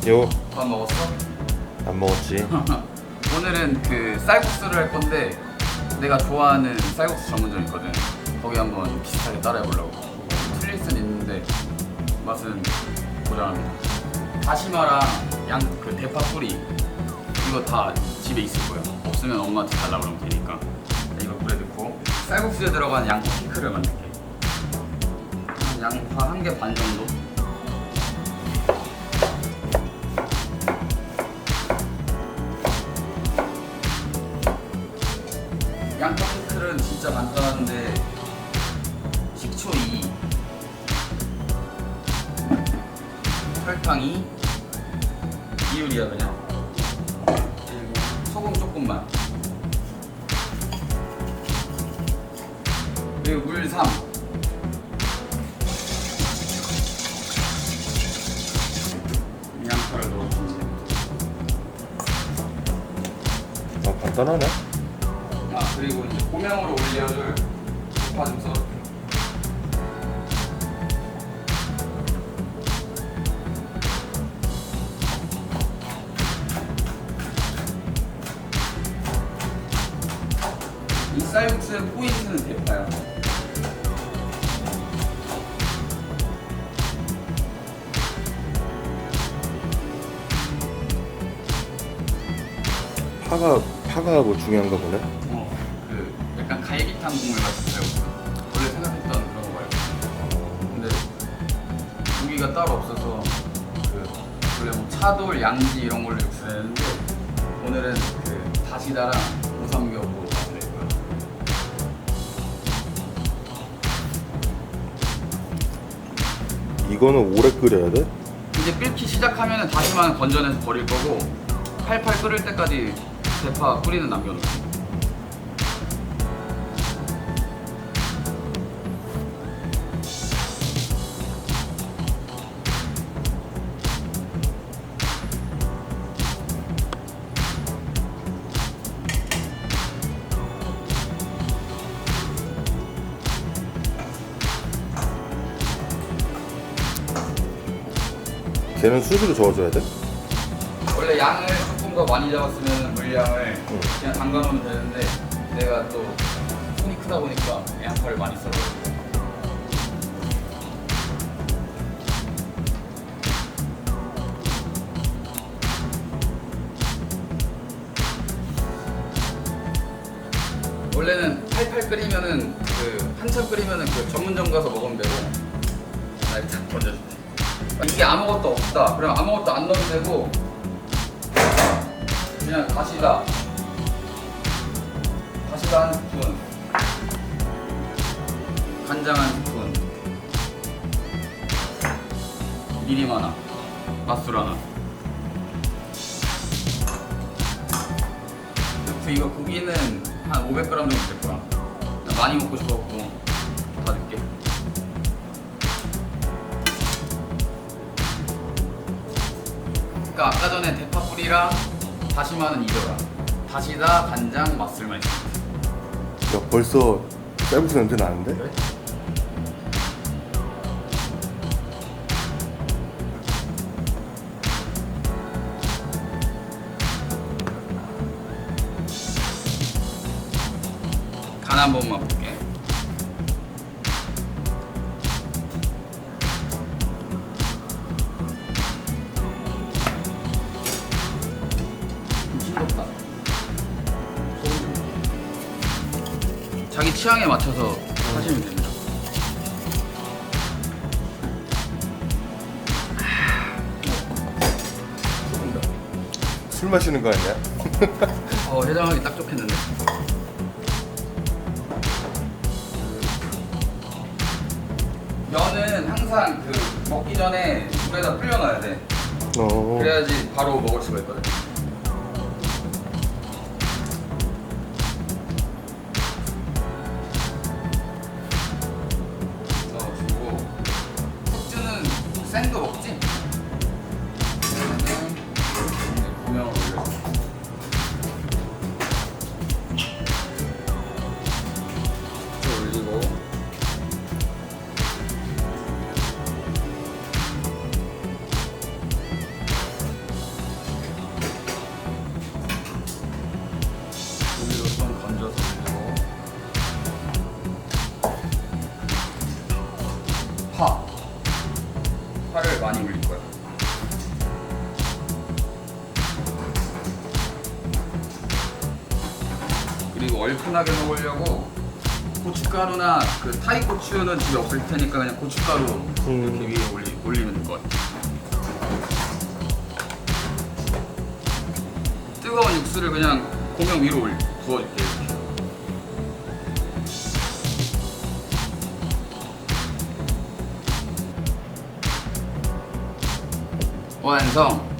요. 밥 먹었어? 안 먹었지. 오늘은 그 쌀국수를 할 건데 내가 좋아하는 쌀국수 전문점 있거든. 거기 한번 비슷하게 따라해보려고. 틀릴 순 있는데 맛은 보장합니다. 다시마랑 그 대파 뿌리 이거 다 집에 있을 거야. 없으면 엄마한테 달라 그러면 되니까. 이거 물에 넣고 쌀국수에 들어간 양파 피클을 만들게. 양파 1개 반 정도. 양파 피클은 진짜 간단한데 식초 2, 설탕 2, 비율이야 그냥. 그리고 소금 조금만. 그리고 물 3. 양파를 넣어주면 돼. 간단하네. 그리고 이제 고명으로 올려줄 대파 좀 썰어. 이 쌀국수의 포인트는 대파야. 파가 뭐 중요한가 보네. 그 약간 갈비탕 국물 같은 쌀국수. 원래 생각했던 그런 거 말고. 근데 고기가 따로 없어서 그 원래 뭐 차돌, 양지 이런 걸로 육수 내는데 오늘은 그 다시다랑 우삼겹으로 맛을 낼 거야. 이거는 오래 끓여야 돼? 이제 끓기 시작하면 다시마는 건져내서 버릴 거고 팔팔 끓을 때까지 대파 뿌리는 남겨놓을게. 걔는 수시로 저어줘야 돼? 원래 양을 조금 더 많이 잡았으면 물량을 그냥 담가 놓으면 되는데 내가 또 손이 크다 보니까 양파를 많이 썰어가지고. 원래는 팔팔 끓이면은 그 한참 끓이면은 그 전문점 가서 먹으면 되고. 나 일단 건져줄게. 이게 아무것도 없다. 그럼 아무것도 안 넣어도 되고 그냥 다시다 한 스푼, 간장 한 스푼, 미림 하나, 맛술 하나. 넣고 이거 고기는 한 500g 정도 될 거야. 나 많이 먹고 싶어갖고 다 넣을게. 그러니까 아까 전에 대파 뿌리랑 다시마는 잊어라. 다시다, 간장, 맛술만 있어. 야, 벌써 쌀국수 냄새 나는데? 그래? 간 한 번만 볼게. 싱겁다. 자기 취향에 맞춰서 하시면 됩니다. 조금 더. 술 마시는 거 아니야? 해장하기 딱 좋겠는데. 면은 항상 그 먹기 전에 물에다 불려놔야 돼. 그래야지 바로 먹을 수가 있거든. 넣어주고 숙주는 생도 먹지? 그러면은 고명을 올려줘. 숙주 올리고 파를 많이 올릴 거야. 그리고 얼큰하게 먹으려고 고춧가루나 그 타이 고추는 집에 없을 테니까 그냥 고춧가루 이렇게 위에 올리면 될 것 같아. 뜨거운 육수를 그냥 고명 위로 부어줄게. 이렇게. 완성.